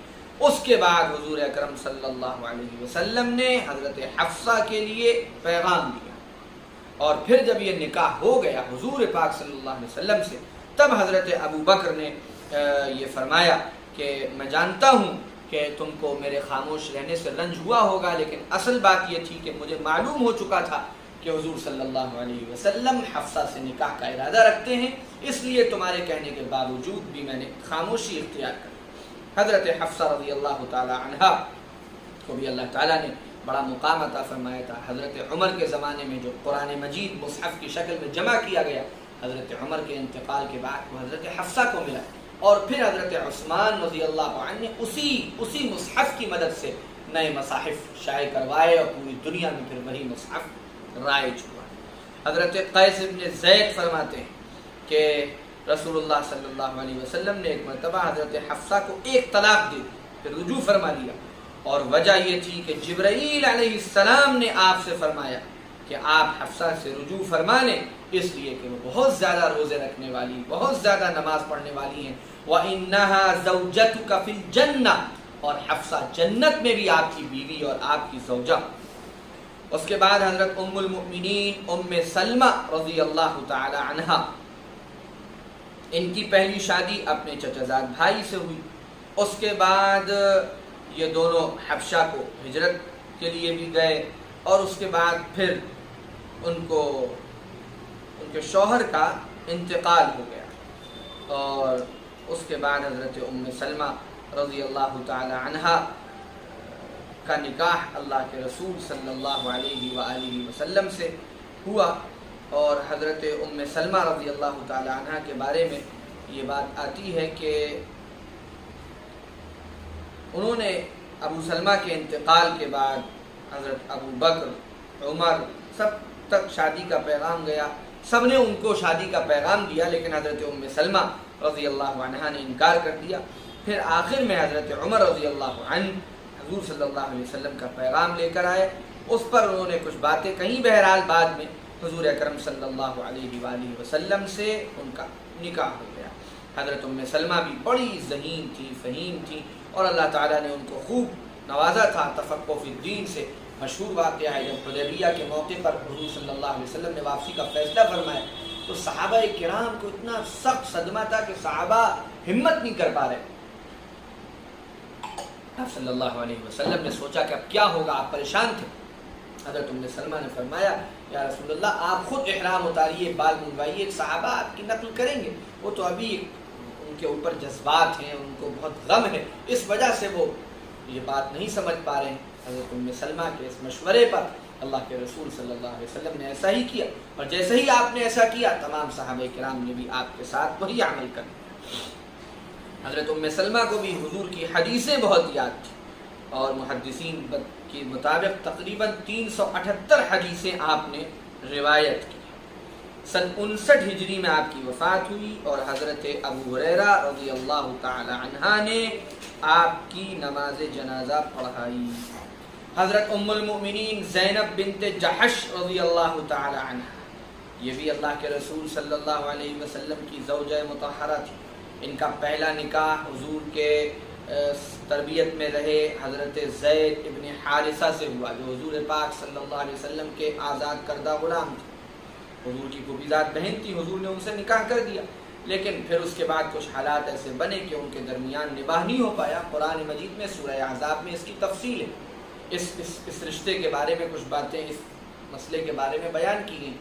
S1: اس کے بعد حضور اکرم صلی اللہ علیہ وسلم نے حضرت حفصہ کے لیے پیغام دیا، اور پھر جب یہ نکاح ہو گیا حضور پاک صلی اللہ علیہ وسلم سے، تب حضرت ابو بکر نے یہ فرمایا کہ میں جانتا ہوں کہ تم کو میرے خاموش رہنے سے رنج ہوا ہوگا، لیکن اصل بات یہ تھی کہ مجھے معلوم ہو چکا تھا کہ حضور صلی اللہ علیہ وسلم حفصہ سے نکاح کا ارادہ رکھتے ہیں، اس لیے تمہارے کہنے کے باوجود بھی میں نے خاموشی اختیار کر۔ حضرت حفصہ رضی اللہ تعالی عنہا کو بھی اللہ تعالیٰ نے بڑا مقام عطا فرمایا تھا۔ حضرت عمر کے زمانے میں جو قرآن مجید مصحف کی شکل میں جمع کیا گیا، حضرت عمر کے انتقال کے بعد وہ حضرت حفصہ کو ملا، اور پھر حضرت عثمان رضی اللہ عنہ نے اسی مصحف کی مدد سے نئے مصاحف شائع کروائے، اور پوری دنیا میں پھر وہی مصحف رائج ہوا۔ حضرت قیس بن زید فرماتے ہیں کہ رسول اللہ صلی اللہ علیہ وسلم نے ایک مرتبہ حضرت حفصہ کو ایک طلاق دے دی، پھر رجوع فرما لیا، اور وجہ یہ تھی کہ جبرائیل علیہ السلام نے آپ سے فرمایا کہ آپ حفصہ سے رجوع فرما لیں، اس لیے کہ وہ بہت زیادہ روزے رکھنے والی، بہت زیادہ نماز پڑھنے والی ہیں. وَإِنَّهَا زَوْجَتُكَ فِي الْجَنَّةِ، اور حفصہ جنت میں بھی آپ کی بیوی اور آپ کی زوجہ. اس کے بعد حضرت ام المؤمنین ام سلمہ رضی اللہ تعالی عنہا، ان کی پہلی شادی اپنے چچا زاد بھائی سے ہوئی. اس کے بعد یہ دونوں حبشہ کو ہجرت کے لیے بھی گئے، اور اس کے بعد پھر ان کے شوہر کا انتقال ہو گیا. اور اس کے بعد حضرت ام سلمہ رضی اللہ تعالی عنہا کا نکاح اللہ کے رسول صلی اللہ علیہ وآلہ وسلم سے ہوا. اور حضرت ام سلمہ رضی اللہ تعالی عنہ کے بارے میں یہ بات آتی ہے کہ انہوں نے ابو سلمہ کے انتقال کے بعد حضرت ابو بکر، عمر، سب تک شادی کا پیغام گیا، سب نے ان کو شادی کا پیغام دیا، لیکن حضرت ام سلمہ رضی اللہ عنہ نے انکار کر دیا. پھر آخر میں حضرت عمر رضی اللہ عنہ حضور صلی اللہ علیہ وسلم کا پیغام لے کر آئے. اس پر انہوں نے کچھ باتیں کہیں، بہرحال بعد میں حضور اکرم صلی اللہ علیہ وآلہ وسلم سے ان کا نکاح ہو گیا. حضرت ام سلمہ بھی بڑی ذہین تھی، فہیم تھی، اور اللہ تعالیٰ نے ان کو خوب نوازا تھا تفقہ فی الدین سے. مشہور واقعہ ہے جب حدیبیہ کے موقع پر حضور صلی اللہ علیہ وسلم نے واپسی کا فیصلہ فرمایا تو صحابہ کرام کو اتنا سخت صدمہ تھا کہ صحابہ ہمت نہیں کر پا رہے. آپ صلی اللہ علیہ وسلم نے سوچا کہ اب کیا ہوگا، آپ پریشان تھے. حضرت ام سلمہ نے فرمایا یا رسول اللہ آپ خود احرام اتاریے، بال منڈوائیے، صحابہ آپ کی نقل کریں گے، وہ تو ابھی ان کے اوپر جذبات ہیں، ان کو بہت غم ہے، اس وجہ سے وہ یہ بات نہیں سمجھ پا رہے ہیں. حضرت ام سلمہ کے اس مشورے پر اللہ کے رسول صلی اللہ علیہ وسلم نے ایسا ہی کیا، اور جیسے ہی آپ نے ایسا کیا تمام صحابہ کرام نے بھی آپ کے ساتھ وہی عمل کر دیا. حضرت ام سلمہ کو بھی حضور کی حدیثیں بہت یاد تھیں، اور محدثین کے مطابق تقریباً 378 حدیثیں آپ نے روایت کی. سن 59 ہجری میں آپ کی وفات ہوئی، اور حضرت ابو ہریرہ رضی اللہ تعالی عنہ نے آپ کی نماز جنازہ پڑھائی. حضرت ام المؤمنین زینب بنت جحش رضی اللہ تعالی عنہ، یہ بھی اللہ کے رسول صلی اللہ علیہ وسلم کی زوجہ مطہرہ تھی. ان کا پہلا نکاح حضور کے تربیت میں رہے حضرت زید ابن حارثہ سے ہوا، جو حضور پاک صلی اللہ علیہ وسلم کے آزاد کردہ غلام تھے. حضور کی کوبیزاد بہن تھی، حضور نے ان سے نکاح کر دیا، لیکن پھر اس کے بعد کچھ حالات ایسے بنے کہ ان کے درمیان نباہ نہیں ہو پایا. قرآن مجید میں سورہ احزاب میں اس کی تفصیل ہے، اس رشتے کے بارے میں کچھ باتیں اس مسئلے کے بارے میں بیان کی گئی.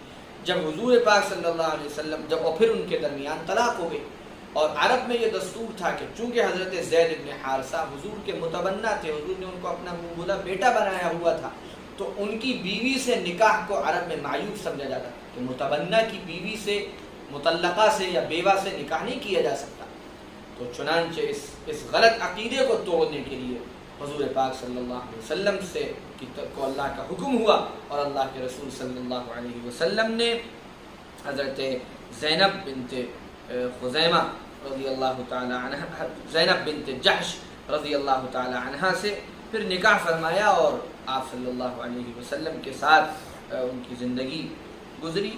S1: جب حضور پاک صلی اللہ علیہ وسلم اور پھر ان کے درمیان طلاق ہو گئی، اور عرب میں یہ دستور تھا کہ چونکہ حضرت زید ابن حارثہ حضور کے متبنہ تھے، حضور نے ان کو اپنا منہ بولا بیٹا بنایا ہوا تھا، تو ان کی بیوی سے نکاح کو عرب میں معیوب سمجھا جاتا کہ متبنہ کی بیوی سے، مطلقہ سے یا بیوہ سے نکاح نہیں کیا جا سکتا. تو چنانچہ اس غلط عقیدے کو توڑنے کے لیے حضور پاک صلی اللہ علیہ وسلم سے کو اللہ کا حکم ہوا، اور اللہ کے رسول صلی اللہ علیہ وسلم نے حضرت زینب بنت خزیمہ رضی اللہ تعالی عنہ، زینب بنت جحش رضی اللہ تعالی عنہ سے پھر نکاح فرمایا، اور آپ صلی اللہ علیہ وسلم کے ساتھ ان کی زندگی گزری.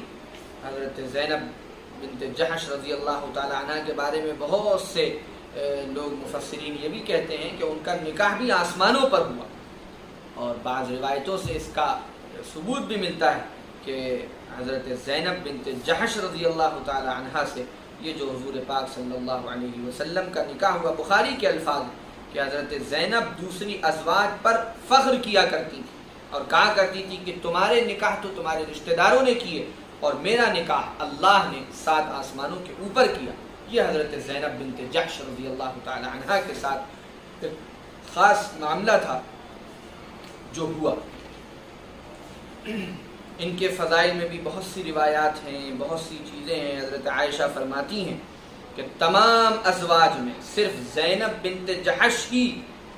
S1: حضرت زینب بنت جحش رضی اللہ تعالی عنہ کے بارے میں بہت سے لوگ مفسرین یہ بھی کہتے ہیں کہ ان کا نکاح بھی آسمانوں پر ہوا، اور بعض روایتوں سے اس کا ثبوت بھی ملتا ہے کہ حضرت زینب بنت جحش رضی اللہ تعالی عنہ سے یہ جو حضور پاک صلی اللہ علیہ وسلم کا نکاح ہوا. بخاری کے الفاظ کہ حضرت زینب دوسری ازواج پر فخر کیا کرتی تھی اور کہا کرتی تھی کہ تمہارے نکاح تو تمہارے رشتہ داروں نے کیے، اور میرا نکاح اللہ نے 7 آسمانوں کے اوپر کیا. یہ حضرت زینب بنت جحش رضی اللہ تعالی عنہ کے ساتھ ایک خاص معاملہ تھا جو ہوا. ان کے فضائل میں بھی بہت سی روایات ہیں، بہت سی چیزیں ہیں. حضرت عائشہ فرماتی ہیں کہ تمام ازواج میں صرف زینب بنت جحش ہی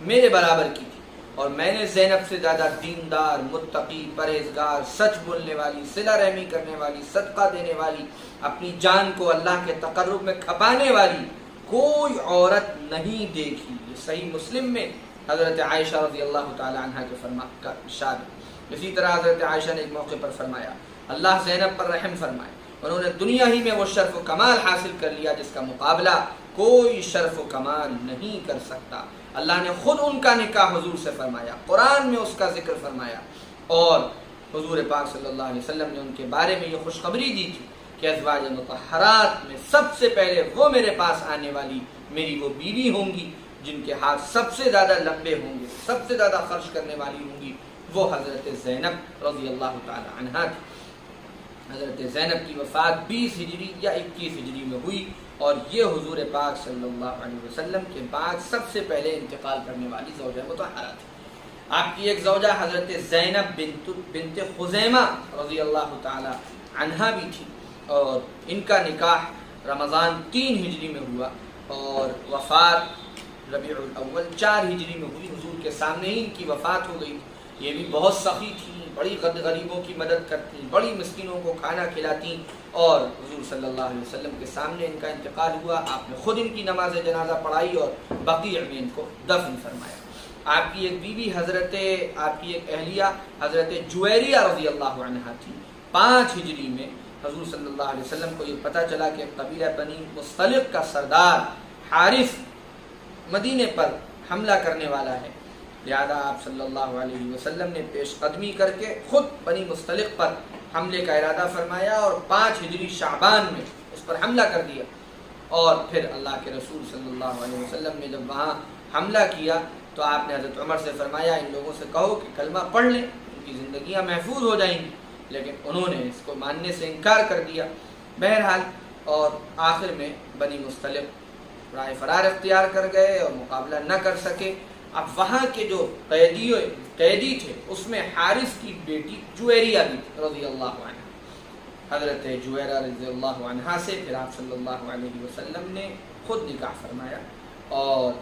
S1: میرے برابر کی تھی، اور میں نے زینب سے زیادہ دیندار، متقی، پرہیزگار، سچ بولنے والی، صلہ رحمی کرنے والی، صدقہ دینے والی، اپنی جان کو اللہ کے تقرب میں کھپانے والی کوئی عورت نہیں دیکھی. یہ صحیح مسلم میں حضرت عائشہ رضی اللہ تعالی عنہ کے ارشاد ہے. اسی طرح حضرت عائشہ نے ایک موقع پر فرمایا اللہ زینب پر رحم فرمائے، انہوں نے دنیا ہی میں وہ شرف و کمال حاصل کر لیا جس کا مقابلہ کوئی شرف و کمال نہیں کر سکتا۔ اللہ نے خود ان کا نکاح حضور سے فرمایا، قرآن میں اس کا ذکر فرمایا، اور حضور پاک صلی اللہ علیہ وسلم نے ان کے بارے میں یہ خوشخبری دی تھی کہ ازواج مطہرات میں سب سے پہلے وہ میرے پاس آنے والی میری وہ بیوی ہوں گی جن کے ہاتھ سب سے زیادہ لمبے ہوں گے، سب سے زیادہ خرچ کرنے والی ہوں گی، وہ حضرت زینب رضی اللہ تعالی عنہا تھی۔ حضرت زینب کی وفات 20 ہجری یا 21 ہجری میں ہوئی، اور یہ حضور پاک صلی اللہ علیہ وسلم کے بعد سب سے پہلے انتقال کرنے والی زوجہ مطہرہ تھی۔ آپ کی ایک زوجہ حضرت زینب بنت خزیمہ رضی اللہ تعالی عنہا بھی تھی، اور ان کا نکاح رمضان 3 ہجری میں ہوا، اور وفات ربیع الاول 4 ہجری میں ہوئی۔ حضور کے سامنے ہی ان کی وفات ہو گئی۔ یہ بھی بہت سخی تھیں، بڑی غریبوں کی مدد کرتی، بڑی مسکینوں کو کھانا کھلاتی، اور حضور صلی اللہ علیہ وسلم کے سامنے ان کا انتقال ہوا۔ آپ نے خود ان کی نماز جنازہ پڑھائی اور بقیع میں ان کو دفن فرمایا۔ آپ کی ایک بیوی آپ کی ایک اہلیہ حضرت جویریہ رضی اللہ عنہا تھی۔ 5 ہجری میں حضور صلی اللہ علیہ وسلم کو یہ پتہ چلا کہ قبیلہ بنی مصطلق کا سردار حارث مدینے پر حملہ کرنے والا ہے، لہذا آپ صلی اللہ علیہ وسلم نے پیش قدمی کر کے خود بنی مصطلق پر حملے کا ارادہ فرمایا، اور 5 ہجری شعبان میں اس پر حملہ کر دیا۔ اور پھر اللہ کے رسول صلی اللہ علیہ وسلم نے جب وہاں حملہ کیا تو آپ نے حضرت عمر سے فرمایا ان لوگوں سے کہو کہ کلمہ پڑھ لیں، ان کی زندگیاں محفوظ ہو جائیں گی، لیکن انہوں نے اس کو ماننے سے انکار کر دیا۔ بہرحال اور آخر میں بنی مصطلق رائے فرار اختیار کر گئے اور مقابلہ نہ کر سکے۔ اب وہاں کے جو قیدی تھے اس میں حارث کی بیٹی جویریہ بھی تھی رضی اللہ عنہ۔ حضرت جویریہ رضی اللہ عنہا سے پھر آپ صلی اللہ علیہ وسلم نے خود نکاح فرمایا، اور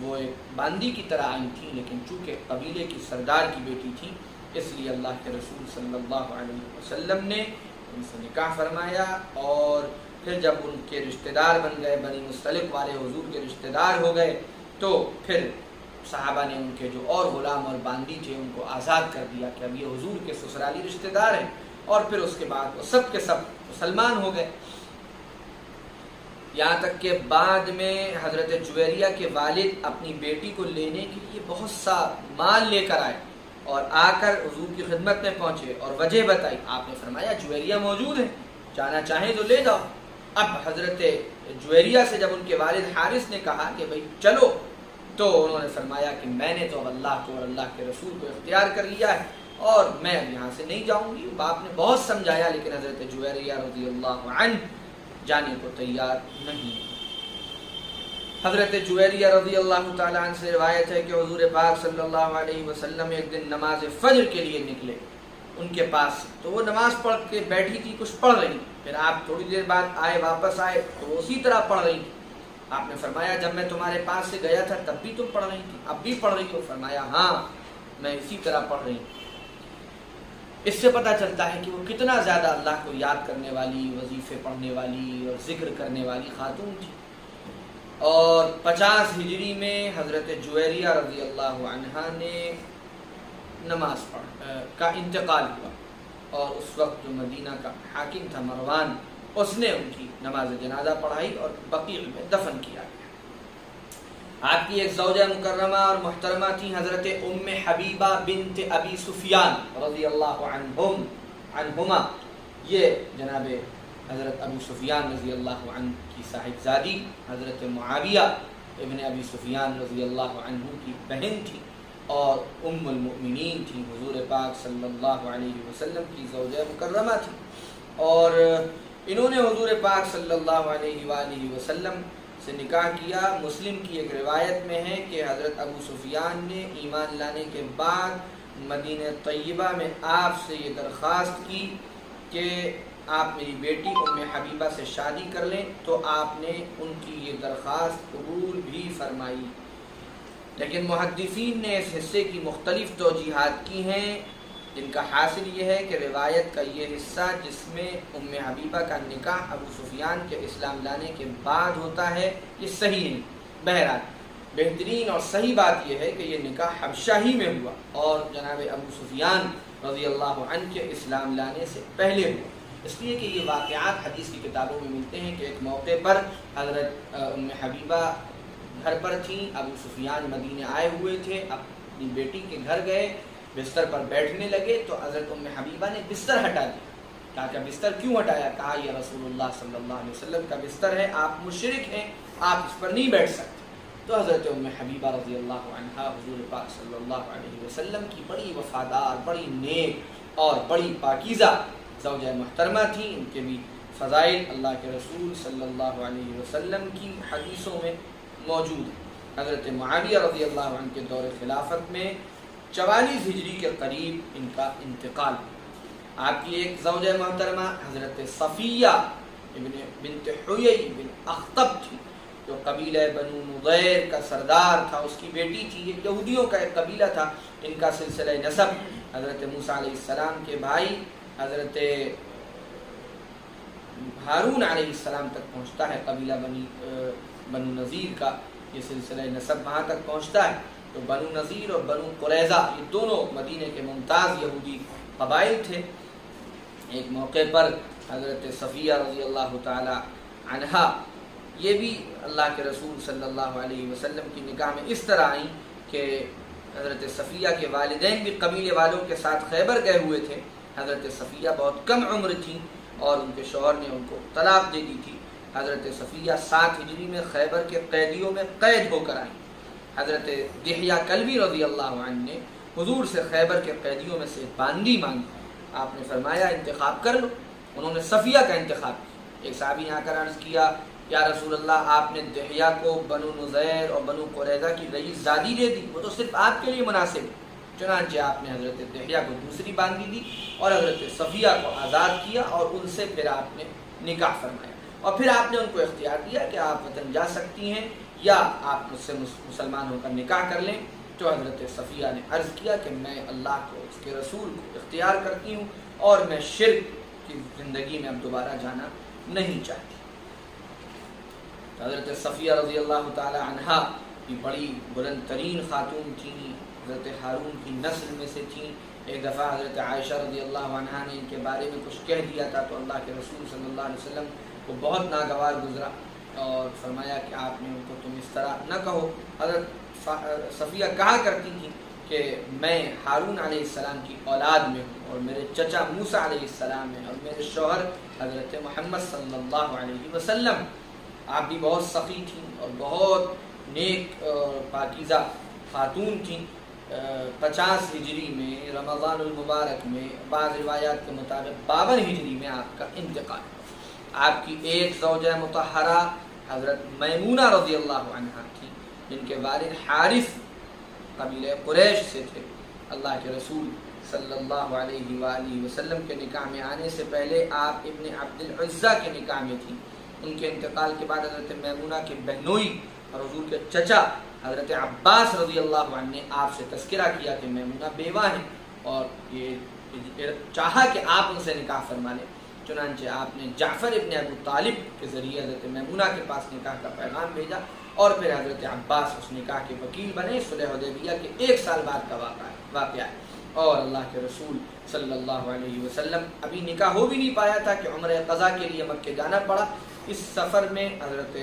S1: وہ ایک باندی کی طرح آئی تھی، لیکن چونکہ قبیلے کی سردار کی بیٹی تھی اس لیے اللہ کے رسول صلی اللہ علیہ وسلم نے ان سے نکاح فرمایا۔ اور پھر جب ان کے رشتہ دار بن گئے، بنی مصطلق والے حضور کے رشتہ دار ہو گئے، تو پھر صحابہ نے ان کے جو اور غلام اور باندی تھے ان کو آزاد کر دیا کہ اب یہ حضور کے سسرالی رشتہ دار ہیں، اور پھر اس کے بعد وہ سب کے سب مسلمان ہو گئے۔ یہاں تک کہ بعد میں حضرت جویریہ کے والد اپنی بیٹی کو لینے کے لیے بہت سا مال لے کر آئے، اور آ کر حضور کی خدمت میں پہنچے اور وجہ بتائی۔ آپ نے فرمایا جویریہ موجود ہے، جانا چاہیں تو لے جاؤ۔ اب حضرت جویریہ سے جب ان کے والد حارث نے کہا کہ بھئی چلو، تو انہوں نے فرمایا کہ میں نے تو اب اللہ کو اور اللہ کے رسول کو اختیار کر لیا ہے، اور میں اب یہاں سے نہیں جاؤں گی۔ باپ نے بہت سمجھایا، لیکن حضرت جویریہ رضی اللہ عنہ جانے کو تیار نہیں۔ حضرت جویریہ رضی اللہ تعالیٰ عنہ سے روایت ہے کہ حضور پاک صلی اللہ علیہ وسلم ایک دن نماز فجر کے لیے نکلے ان کے پاس، تو وہ نماز پڑھ کے بیٹھی تھی، کچھ پڑھ رہی، پھر آپ تھوڑی دیر بعد واپس آئے تو وہ اسی طرح پڑھ رہی تھی۔ آپ نے فرمایا جب میں تمہارے پاس سے گیا تھا تب بھی تم پڑھ رہی تھی، اب بھی پڑھ رہی ہو؟ فرمایا ہاں میں اسی طرح پڑھ رہی ہوں۔ اس سے پتہ چلتا ہے کہ وہ کتنا زیادہ اللہ کو یاد کرنے والی، وظیفے پڑھنے والی اور ذکر کرنے والی خاتون تھی۔ اور 50 ہجری میں حضرت جویریہ رضی اللہ عنہا نے نماز کا انتقال ہوا، اور اس وقت جو مدینہ کا حاکم تھا مروان، اس نے ان کی نماز جنازہ پڑھائی اور بقیع میں دفن کیا گیا۔ آپ کی ایک زوجہ مکرمہ اور محترمہ تھی حضرت ام حبیبہ بنت ابی سفیان رضی اللہ عنہما۔ یہ جناب حضرت ابو سفیان رضی اللہ عنہ کی صاحبزادی حضرت معاویہ ابن ابی سفیان رضی اللہ عنہ کی بہن تھی، اور ام المؤمنین تھی، حضور پاک صلی اللہ علیہ وسلم کی زوجہ مکرمہ تھی۔ اور انہوں نے حضور پاک صلی اللہ علیہ وآلہ وسلم سے نکاح کیا۔ مسلم کی ایک روایت میں ہے کہ حضرت ابو سفیان نے ایمان لانے کے بعد مدینہ طیبہ میں آپ سے یہ درخواست کی کہ آپ میری بیٹی ام حبیبہ سے شادی کر لیں، تو آپ نے ان کی یہ درخواست قبول بھی فرمائی۔ لیکن محدثین نے اس حصے کی مختلف توجیحات کی ہیں، جن کا حاصل یہ ہے کہ روایت کا یہ حصہ جس میں ام حبیبہ کا نکاح ابو سفیان کے اسلام لانے کے بعد ہوتا ہے یہ صحیح نہیں۔ بہرحال بہترین اور صحیح بات یہ ہے کہ یہ نکاح حبشہ ہی میں ہوا، اور جناب ابو سفیان رضی اللہ عنہ کے اسلام لانے سے پہلے ہوا۔ اس لیے کہ یہ واقعات حدیث کی کتابوں میں ملتے ہیں کہ ایک موقع پر حضرت ام حبیبہ گھر پر تھیں، ابو سفیان مدینے آئے ہوئے تھے، اپنی بیٹی کے گھر گئے، بستر پر بیٹھنے لگے تو حضرت ام حبیبہ نے بستر ہٹا دیا۔ کہا کہ بستر کیوں ہٹایا؟ کہا یہ رسول اللہ صلی اللہ علیہ وسلم کا بستر ہے، آپ مشرک ہیں، آپ اس پر نہیں بیٹھ سکتے۔ تو حضرت ام حبیبہ رضی اللہ عنہا حضور پاک صلی اللہ علیہ وسلم کی بڑی وفادار، بڑی نیک اور بڑی پاکیزہ زوجہ محترمہ تھیں۔ ان کے بھی فضائل اللہ کے رسول صلی اللہ علیہ وسلم کی حدیثوں میں موجود ہے۔ حضرت معاویہ رضی اللہ عنہ کے دور خلافت میں 44 ہجری کے قریب ان کا انتقال۔ آپ کی ایک زوجہ محترمہ حضرت صفیہ بنت حیی بن اخطب تھی، جو قبیلہ بنو نضیر کا سردار تھا، اس کی بیٹی تھی۔ یہ یہودیوں کا ایک قبیلہ تھا، ان کا سلسلہ نسب حضرت موسیٰ علیہ السلام کے بھائی حضرت ہارون علیہ السلام تک پہنچتا ہے۔ قبیلہ بنو نذیر کا یہ سلسلہ نسب وہاں تک پہنچتا ہے۔ تو بنو نذیر اور بنو قریظہ یہ دونوں مدینے کے ممتاز یہودی قبائل تھے۔ ایک موقع پر حضرت صفیہ رضی اللہ تعالی عنہا یہ بھی اللہ کے رسول صلی اللہ علیہ وسلم کی نکاح میں اس طرح آئیں کہ حضرت صفیہ کے والدین بھی قبیلے والوں کے ساتھ خیبر گئے ہوئے تھے۔ حضرت صفیہ بہت کم عمر تھیں اور ان کے شوہر نے ان کو طلاق دے دی تھی۔ حضرت صفیہ 7 ہجری میں خیبر کے قیدیوں میں قید ہو کر آئیں۔ حضرت دحیہ کلبی رضی اللہ عنہ نے حضور سے خیبر کے قیدیوں میں سے باندی مانگی۔ آپ نے فرمایا انتخاب کر لو۔ انہوں نے صفیہ کا انتخاب کیا۔ ایک صحابی نے آ کر عرض کیا یا رسول اللہ، آپ نے دحیہ کو بنو نضیر اور بنو قریظہ کی رئیس زادی دے دی، وہ تو صرف آپ کے لیے مناسب ہے۔ چنانچہ آپ نے حضرت دحیہ کو دوسری باندی دی اور حضرت صفیہ کو آزاد کیا اور ان سے پھر آپ نے نکاح فرمایا، اور پھر آپ نے ان کو اختیار دیا کہ آپ وطن جا سکتی ہیں یا آپ مجھ سے مسلمان ہو کر نکاح کر لیں۔ تو حضرت صفیہ نے عرض کیا کہ میں اللہ کو، اس کے رسول کو اختیار کرتی ہوں اور میں شرک کی زندگی میں اب دوبارہ جانا نہیں چاہتی۔ حضرت صفیہ رضی اللہ تعالی عنہا بھی بڑی بلند ترین خاتون تھیں، حضرت ہارون کی نسل میں سے تھیں۔ ایک دفعہ حضرت عائشہ رضی اللہ عنہا نے ان کے بارے میں کچھ کہہ دیا تھا تو اللہ کے رسول صلی اللہ علیہ وسلم کو بہت ناگوار گزرا اور فرمایا کہ آپ نے ان کو تم اس طرح نہ کہو۔ حضرت صفیہ کہا کرتی تھیں کہ میں ہارون علیہ السلام کی اولاد میں ہوں اور میرے چچا موسیٰ علیہ السلام ہیں اور میرے شوہر حضرت محمد صلی اللہ علیہ وسلم۔ آپ بھی بہت سخی تھیں اور بہت نیک اور پاکیزہ خاتون تھیں۔ 50 ہجری میں رمضان المبارک میں، بعض روایات کے مطابق 52 ہجری میں آپ کا انتقال۔ آپ کی ایک زوجہ مطہرہ حضرت میمونہ رضی اللہ عنہا تھی، جن کے والد حارث قبیلہ قریش سے تھے۔ اللہ کے رسول صلی اللہ علیہ وآلہ وسلم کے نکاح میں آنے سے پہلے آپ ابن عبد العزہ کے نکاح میں تھیں۔ ان کے انتقال کے بعد حضرت میمونہ کے بہنوئی اور حضور کے چچا حضرت عباس رضی اللہ عنہ نے آپ سے تذکرہ کیا کہ میمونہ بیوہ ہیں اور یہ چاہا کہ آپ ان سے نکاح فرما لیں۔ چنانچہ آپ نے جعفر ابن ابو طالب کے ذریعے حضرت میمونہ کے پاس نکاح کا پیغام بھیجا اور پھر حضرت عباس اس نکاح کے وکیل بنے۔ صلح حدیبیہ کے 1 سال بعد کا واقعہ ہے اور اللہ کے رسول صلی اللہ علیہ وسلم ابھی نکاح ہو بھی نہیں پایا تھا کہ عمرہ قضا کے لیے مکہ جانا پڑا۔ اس سفر میں حضرت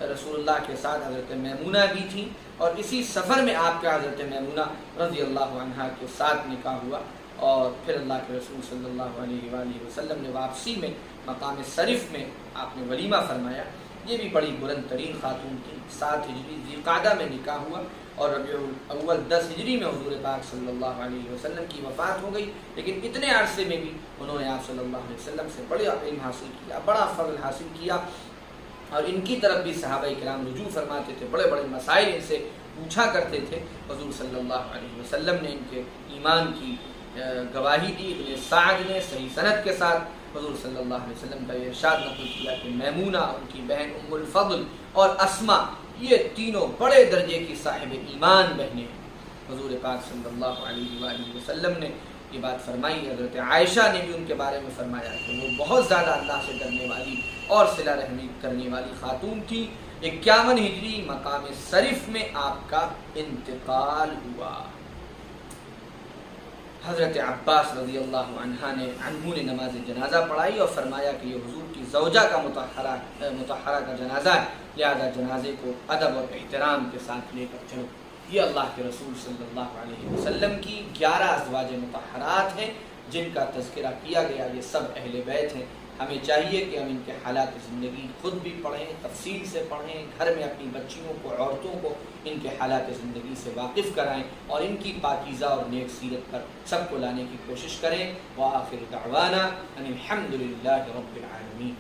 S1: رسول اللہ کے ساتھ حضرت میمونہ بھی تھیں اور اسی سفر میں آپ کا حضرت میمونہ رضی اللہ عنہا کے ساتھ نکاح ہوا اور پھر اللہ کے رسول صلی اللہ علیہ وآلہ وسلم نے واپسی میں مقام صرف میں آپ نے ولیمہ فرمایا۔ یہ بھی بڑی بلند ترین خاتون تھیں۔ 7 ہجری ذوالقعدہ میں نکاح ہوا اور ربیع الاول 10 ہجری میں حضور پاک صلی اللہ علیہ وسلم کی وفات ہو گئی، لیکن اتنے عرصے میں بھی انہوں نے آپ صلی اللہ علیہ وسلم سے بڑا علم حاصل کیا، بڑا فضل حاصل کیا اور ان کی طرف بھی صحابہ کرام رجوع فرماتے تھے، بڑے بڑے مسائل ان سے پوچھا کرتے تھے۔ حضور صلی اللہ علیہ وسلم نے ان کے ایمان کی گواہی دی۔ ابن سعد نے صحیح سند کے ساتھ حضور صلی اللہ علیہ وسلم کا یہ ارشاد نقل کیا کہ میمونہ، ان کی بہن ام الفضل اور اسما یہ تینوں بڑے درجے کی صاحب ایمان بہنیں ہیں۔ حضور پاک صلی اللہ علیہ وآلہ وسلم نے یہ بات فرمائی۔ حضرت عائشہ نے بھی ان کے بارے میں فرمایا کہ وہ بہت زیادہ اللہ سے ڈرنے والی اور صلہ رحمی کرنے والی خاتون تھی۔ 51 ہجری مقام صرف میں آپ کا انتقال ہوا۔ حضرت عباس رضی اللہ عنہ نے نماز جنازہ پڑھائی اور فرمایا کہ یہ حضور کی زوجہ کا مطہرہ کا جنازہ ہے، لہذا جنازے کو ادب اور احترام کے ساتھ لے کر چلو۔ یہ اللہ کے رسول صلی اللہ علیہ وسلم کی 11 ازواج مطہرات ہیں جن کا تذکرہ کیا گیا، یہ سب اہل بیت ہیں۔ ہمیں چاہیے کہ ہم ان کے حالات زندگی خود بھی پڑھیں، تفصیل سے پڑھیں، گھر میں اپنی بچیوں کو، عورتوں کو ان کے حالات زندگی سے واقف کرائیں اور ان کی پاکیزہ اور نیک سیرت پر سب کو لانے کی کوشش کریں۔ وآخر دعوانا ان الحمد للہ رب العالمین۔